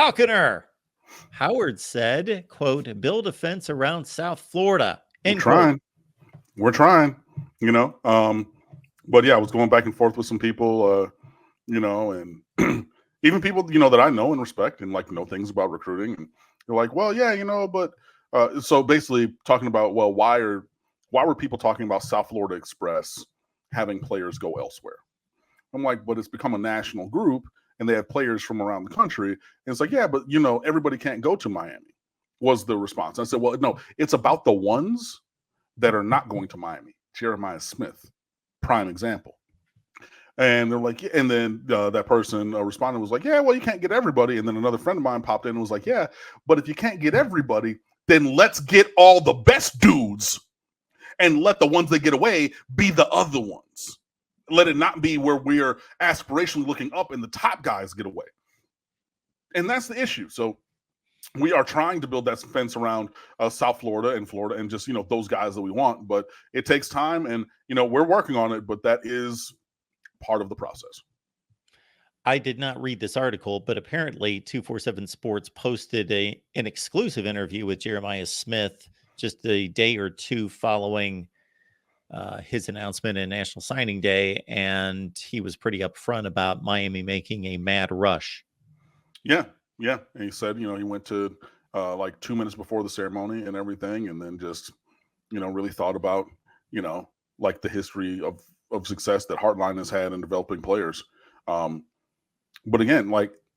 Falconer. Howard said, quote, build a fence around South Florida. We're trying. We're trying, but yeah, I was going back and forth with some people, and even people, that I know and respect and know things about recruiting. And they're like, well, yeah, but so basically talking about, well, why were people talking about South Florida Express having players go elsewhere? I'm like, but it's become a national group and they have players from around the country. And it's like, yeah, but everybody can't go to Miami, was the response. I said, well, no, it's about the ones that are not going to Miami. Jeremiah Smith, prime example. And they're like, and then that person responded, was like, yeah, well, you can't get everybody. And then another friend of mine popped in and was like, yeah, but if you can't get everybody, then let's get all the best dudes and let the ones that get away be the other ones. Let it not be where we're aspirationally looking up and the top guys get away. And that's the issue. So we are trying to build that fence around South Florida and just, those guys that we want. But it takes time and, we're working on it. But that is part of the process. I did not read this article, but apparently 247 Sports posted an exclusive interview with Jeremiah Smith just a day or two following his announcement in National Signing Day, and he was pretty upfront about Miami making a mad rush. Yeah. And he said, he went to 2 minutes before the ceremony and everything, and then just, really thought about, the history of success that Heartline has had in developing players. But again,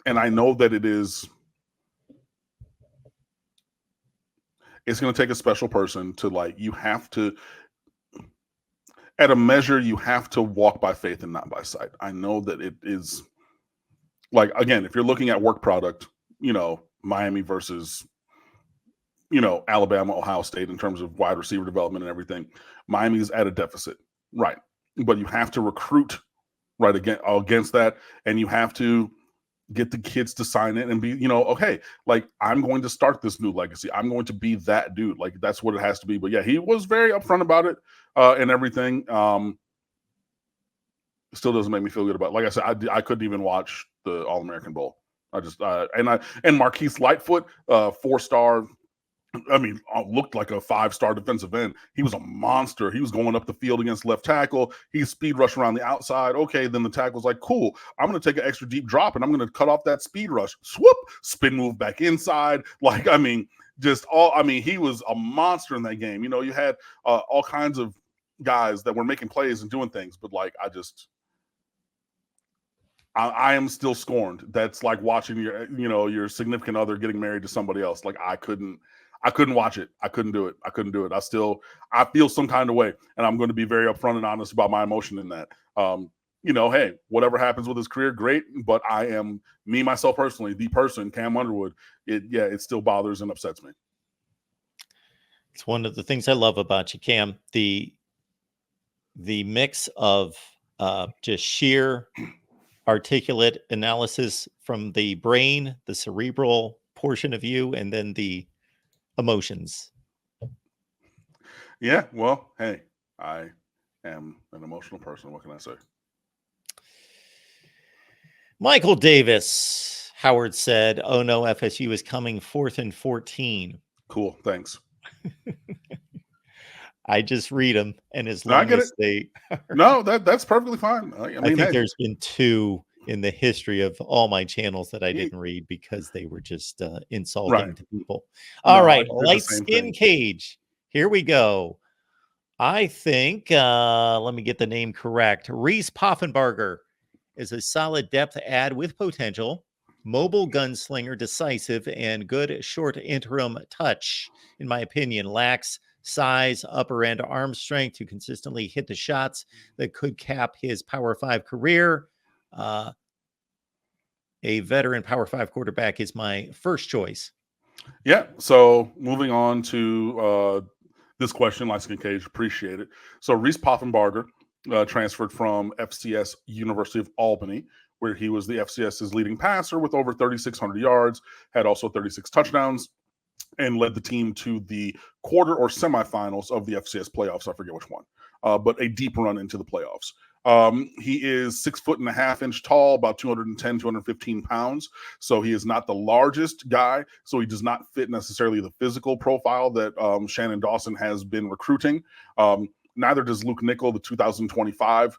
and I know that it's going to take a special person to you have to, at a measure, you have to walk by faith and not by sight. I know that it is again, if you're looking at work product, Miami versus, Alabama, Ohio State in terms of wide receiver development and everything, Miami is at a deficit. Right. But you have to recruit right against that. And you have to get the kids to sign it and be, okay, I'm going to start this new legacy. I'm going to be that dude. That's what it has to be. But yeah, he was very upfront about it and everything. Still doesn't make me feel good about it. Like I said, I couldn't even watch the All-American Bowl. I just, and Marquise Lightfoot, 4-star, looked like a 5-star defensive end. He was a monster. He was going up the field against left tackle. He speed rushed around the outside. Okay, then the tackle's like, cool, I'm going to take an extra deep drop and I'm going to cut off that speed rush. Swoop, spin move back inside. He was a monster in that game. You had all kinds of guys that were making plays and doing things, but I am still scorned. That's like watching your significant other getting married to somebody else. I couldn't watch it. I couldn't do it. I feel some kind of way, and I'm going to be very upfront and honest about my emotion in that. Hey, whatever happens with his career, great. But I am myself personally, the person, Cam Underwood. It still bothers and upsets me. It's one of the things I love about you, Cam. The mix of just sheer articulate analysis from the brain, the cerebral portion of you, and then the emotions. Yeah, well, hey, I am an emotional person. What can I say? Michael Davis, Howard said, oh no, FSU is coming 4th and 14. Cool, thanks. I just read them, and as long as they no, that's perfectly fine. I think there's been 2 in the history of all my channels that I didn't read because they were just insulting to people. All right, Light Skin Cage. Here we go. I think, let me get the name correct. Reese Poffenbarger is a solid depth add with potential, mobile gunslinger, decisive, and good short interim touch. In my opinion, lacks size, upper end arm strength to consistently hit the shots that could cap his Power 5 career. A veteran Power 5 quarterback is my first choice. Yeah. So moving on to this question, Light Skin Cage, appreciate it. So Reese Poffenbarger transferred from FCS University of Albany, where he was the FCS's leading passer with over 3,600 yards, had also 36 touchdowns, and led the team to the quarter or semifinals of the FCS playoffs. I forget which one, but a deep run into the playoffs. He is 6'1.5" tall, about 210, 215 pounds. So he is not the largest guy. So he does not fit necessarily the physical profile that Shannon Dawson has been recruiting. Neither does Luke Nickel, the 2025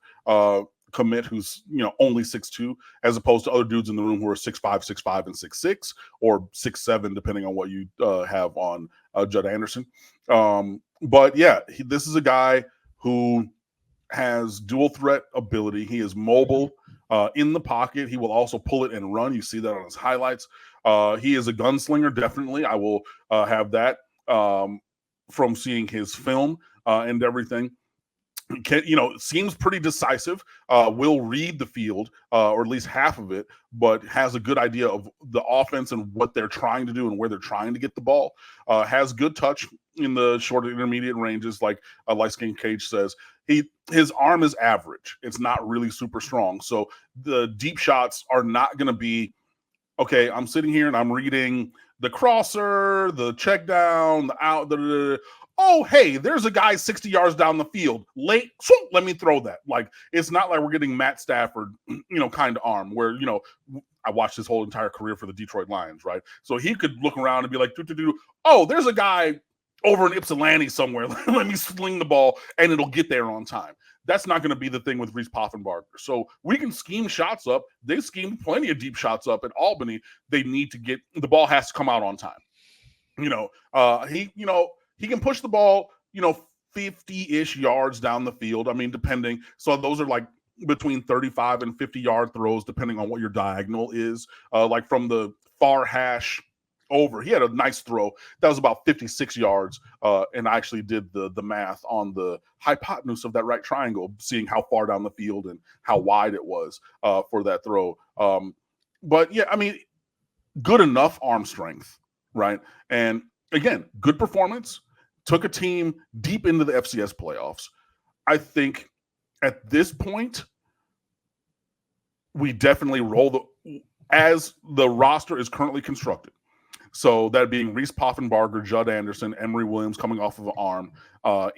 commit, who's only 6'2", as opposed to other dudes in the room who are 6'5", 6'5", and 6'6", or 6'7", depending on what you have on Judd Anderson. But yeah, this is a guy who has dual threat ability. He is mobile in the pocket. He will also pull it and run. You see that on his highlights. He is a gunslinger, definitely. I will have that from seeing his film and everything. Seems pretty decisive, will read the field, or at least half of it, but has a good idea of the offense and what they're trying to do and where they're trying to get the ball. Has good touch in the short and intermediate ranges, like Light Skin Cage says. His arm is average. It's not really super strong. So the deep shots are not going to be, okay, I'm sitting here and I'm reading the crosser, the check down, the out, oh, hey, there's a guy 60 yards down the field. Late, let me throw that. Like, it's not like we're getting Matt Stafford, kind of arm where, I watched his whole entire career for the Detroit Lions, right? So he could look around and be like, oh, there's a guy over in Ypsilanti somewhere. Let me sling the ball and it'll get there on time. That's not going to be the thing with Reese Poffenbarger. So we can scheme shots up. They schemed plenty of deep shots up at Albany. They need to get, the ball has to come out on time. He can push the ball, 50-ish yards down the field. I mean, depending. So those are like between 35 and 50-yard throws, depending on what your diagonal is. Like from the far hash over, he had a nice throw that was about 56 yards. And I actually did the math on the hypotenuse of that right triangle, seeing how far down the field and how wide it was for that throw. But yeah, I mean, good enough arm strength, right? And again, good performance. Took a team deep into the FCS playoffs. I think at this point, we definitely as the roster is currently constructed. So that being Reese Poffenbarger, Judd Anderson, Emory Williams coming off of an arm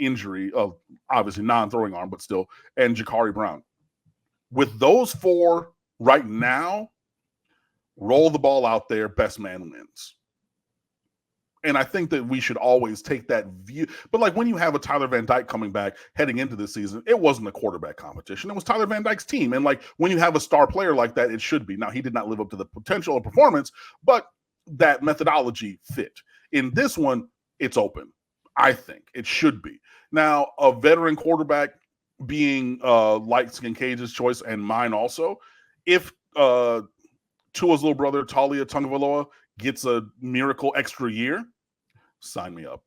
injury, of obviously non-throwing arm, but still, and Jakari Brown. With those four right now, roll the ball out there, best man wins. And I think that we should always take that view. But like when you have a Tyler Van Dyke coming back heading into this season, it wasn't a quarterback competition. It was Tyler Van Dyke's team. And like when you have a star player like that, it should be. Now, he did not live up to the potential of performance, but that methodology fit. In this one, it's open. I think it should be. Now, a veteran quarterback being Light Skin Cage's choice and mine also, if Tua's little brother, Talia Tungavaloa, gets a miracle extra year, sign me up.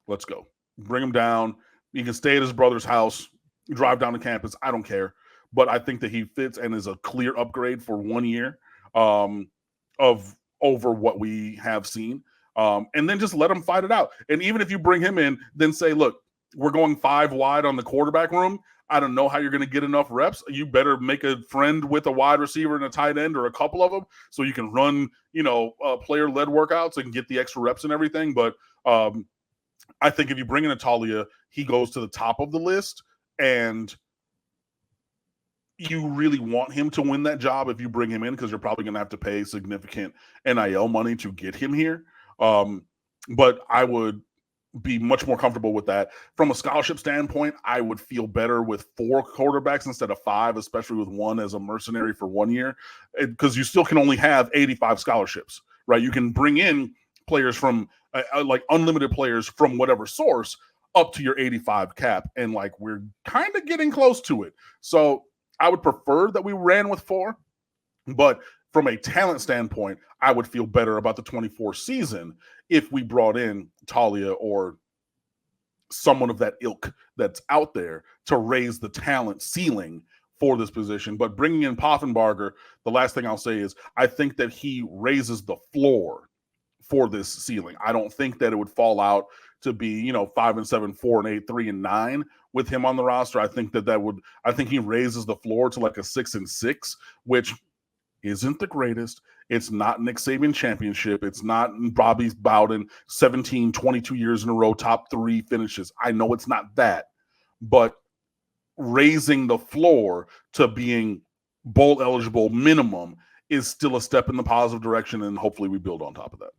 Let's go. Bring him down. He can stay at his brother's house, drive down to campus. I don't care. But I think that he fits and is a clear upgrade for 1 year of over what we have seen. And then just let him fight it out. And even if you bring him in, then say, look, we're going 5 wide on the quarterback room. I don't know how you're going to get enough reps. You better make a friend with a wide receiver and a tight end or a couple of them so you can run, player-led workouts and get the extra reps and everything. But I think if you bring in Atalia, he goes to the top of the list, and you really want him to win that job if you bring him in, because you're probably going to have to pay significant NIL money to get him here. But I would be much more comfortable with that. From a scholarship standpoint, I would feel better with 4 quarterbacks instead of 5, especially with 1 as a mercenary for 1 year, because you still can only have 85 scholarships, right? You can bring in players from like unlimited players from whatever source up to your 85 cap. And like, we're kind of getting close to it. So I would prefer that we ran with 4, but from a talent standpoint, I would feel better about the 24 season if we brought in Talia or someone of that ilk that's out there to raise the talent ceiling for this position. But bringing in Poffenbarger, the last thing I'll say is I think that he raises the floor for this ceiling. I don't think that it would fall out to be, 5-7, 4-8, 3-9 with him on the roster. I think I think he raises the floor to like a 6-6, which isn't the greatest. It's not Nick Saban championship. It's not Bobby Bowden 22 years in a row, top 3 finishes. I know it's not that, but raising the floor to being bowl eligible minimum is still a step in the positive direction, and hopefully we build on top of that.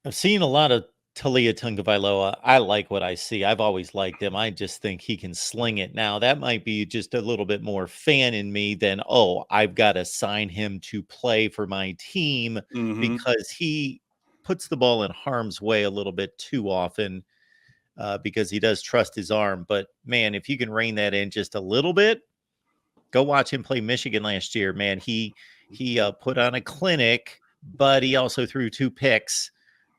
I've seen a lot of Talia Tungavailoa. I like what I see. I've always liked him. I just think he can sling it. Now, that might be just a little bit more fan in me than, oh, I've got to sign him to play for my team, because he puts the ball in harm's way a little bit too often, because he does trust his arm. But, man, if you can rein that in just a little bit, go watch him play Michigan last year. Man, he put on a clinic, but he also threw 2 picks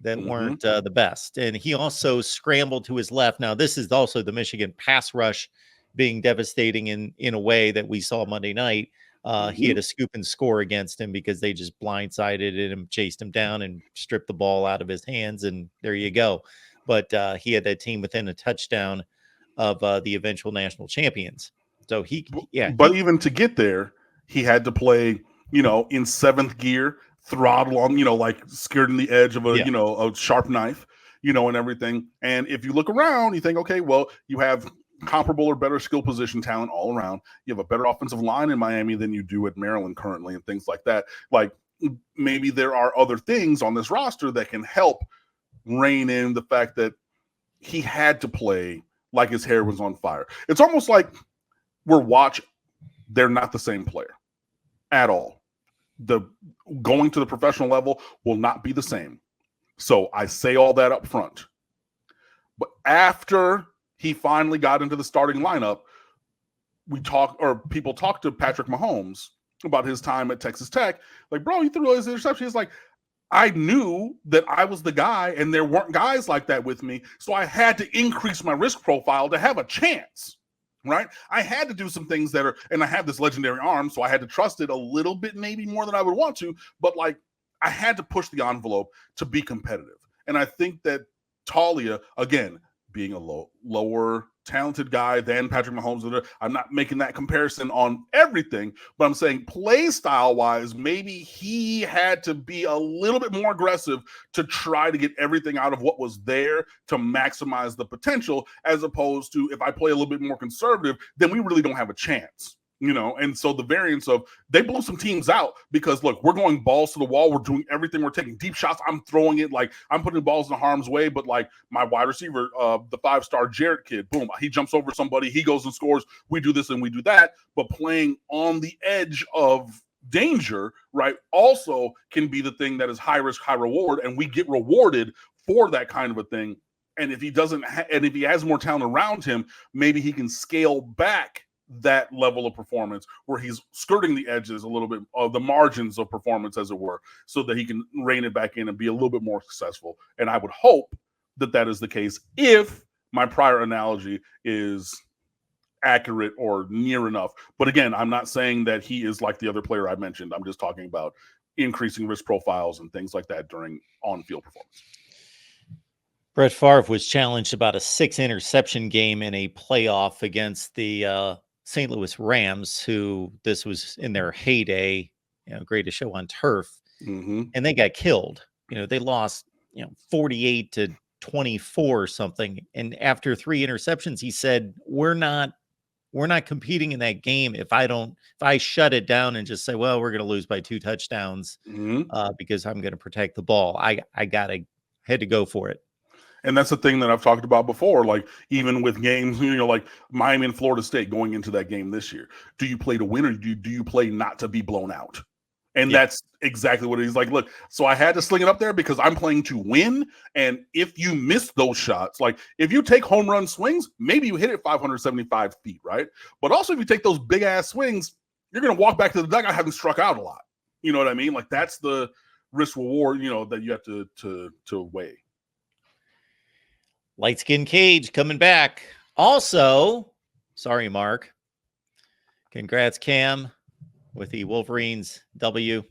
that weren't the best. And he also scrambled to his left. Now, this is also the Michigan pass rush being devastating in a way that we saw Monday night. He had a scoop and score against him because they just blindsided him, chased him down, and stripped the ball out of his hands. And there you go. But he had that team within a touchdown of the eventual national champions. So even to get there, he had to play, in 7th gear, throttle on, like skirting the edge of a sharp knife, and everything. And if you look around, you think, okay, well, you have comparable or better skill position talent all around. You have a better offensive line in Miami than you do at Maryland currently, and things like that. Like, maybe there are other things on this roster that can help rein in the fact that he had to play like his hair was on fire. It's almost like they're not the same player at all. The going to the professional level will not be the same. So I say all that up front. But after he finally got into the starting lineup, people talk to Patrick Mahomes about his time at Texas Tech. Like, bro, you threw all these interceptions. He's like, I knew that I was the guy and there weren't guys like that with me. So I had to increase my risk profile to have a chance. Right? I had to do some things and I have this legendary arm, so I had to trust it a little bit, maybe more than I would want to, but I had to push the envelope to be competitive. And I think that Talia, again, being a lower talented guy than Patrick Mahomes, I'm not making that comparison on everything, but I'm saying play style wise, maybe he had to be a little bit more aggressive to try to get everything out of what was there to maximize the potential, as opposed to, if I play a little bit more conservative, then we really don't have a chance. And so the variance of, they blew some teams out because, look, we're going balls to the wall. We're doing everything. We're taking deep shots. I'm throwing it. Like, I'm putting balls in harm's way. But, like, my wide receiver, the 5-star Jarrett kid, boom, he jumps over somebody. He goes and scores. We do this and we do that. But playing on the edge of danger, right, also can be the thing that is high risk, high reward. And we get rewarded for that kind of a thing. And if he doesn't, and if he has more talent around him, maybe he can scale back that level of performance where he's skirting the edges a little bit of the margins of performance, as it were, so that he can rein it back in and be a little bit more successful. And I would hope that is the case if my prior analogy is accurate or near enough. But again, I'm not saying that he is like the other player I mentioned. I'm just talking about increasing risk profiles and things like that during on-field performance. Brett Favre was challenged about a 6-interception game in a playoff against the St. Louis Rams, who this was in their heyday, greatest show on turf, and they got killed. They lost, 48-24 or something. And after 3 interceptions, he said, we're not competing in that game if I shut it down and just say, well, we're going to lose by 2 touchdowns because I'm going to protect the ball. I had to go for it. And that's the thing that I've talked about before, like even with games, like Miami and Florida State going into that game this year. Do you play to win or do you play not to be blown out? And that's exactly what it is. Like, look, so I had to sling it up there because I'm playing to win. And if you miss those shots, like if you take home run swings, maybe you hit it 575 feet, right? But also if you take those big ass swings, you're going to walk back to the dugout having struck out a lot. You know what I mean? Like that's the risk reward, that you have to weigh. Light Skin Cage coming back. Also, sorry, Mark. Congrats, Cam, with the Wolverines W.